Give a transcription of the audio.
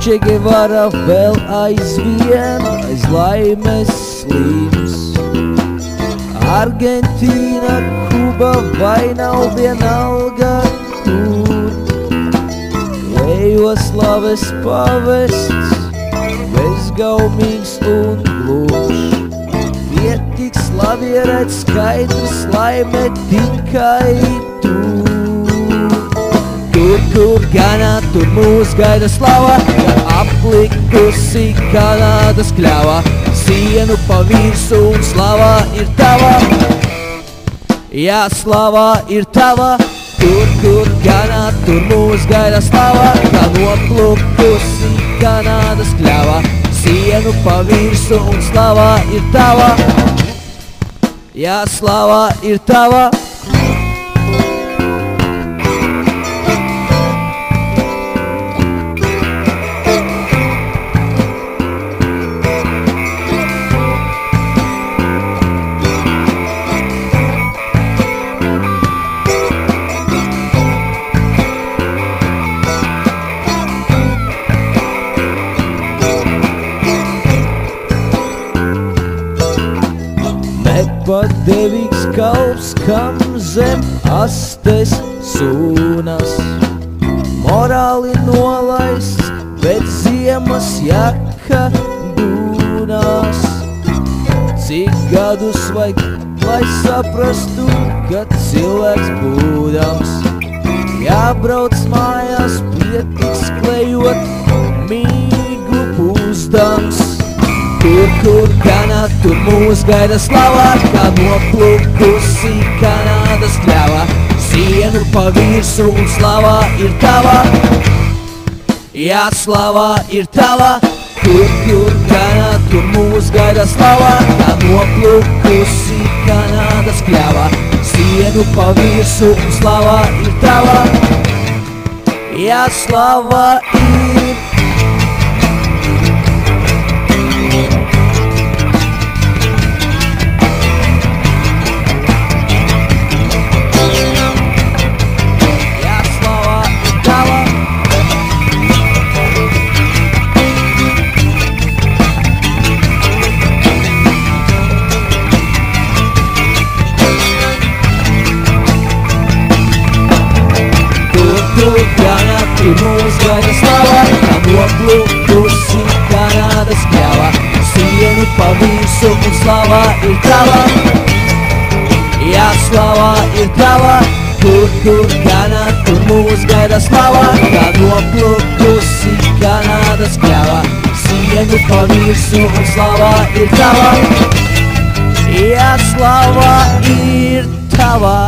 Che Guevara vēl aizvien aiz laimes slims. Argentīna, Kuba vai nav vienalga kur. Lejoslavas pavests, bezgaumīgs un glužs. Pietiks lavierēt skaidrs, laime tikai tur. Kur ganā, tur mūs gaida slava, gan aplikusi Kanādas kļava. Sienu pa virsu un slava ir tava. Jā, slava ir tava. Kur ganā, tur mūs gaida slava, gan aplikusi Kanādas kļava. Sienu pa virsu un slava ir tava. Jā, slava ir tava. Nepadevīgs kalps, kam zem astes sūnas. Morāli nolaists, bet ziemas jaka dūnās. Cik gadus vajag, lai saprastu, ka cilvēks būdams jābrauc mājās, pietiks klejot, mīgu pūstams. Kur ganā, tur mūs gaida slava, kā noplukusi Kanādas kļava. Sienu pa virsu un slava ir tava. Jā, slava ir tava. Kur ganā, tur mūs gaida slava, kā noplukusi Kanādas kļava. Sienu pa virsu un slava ir tava. Jā, slava ir ganā, tur mūs gaida slava, kā noplukusi Kanādas kļava. Sienu pa virsu un slava ir tava. Jā, slava ir tava. Kur ganā, tur mūs gaida slava, kā noplukusi Kanādas kļava. Sienu pa virsu un slava ir tava. Jā, slava ir tava.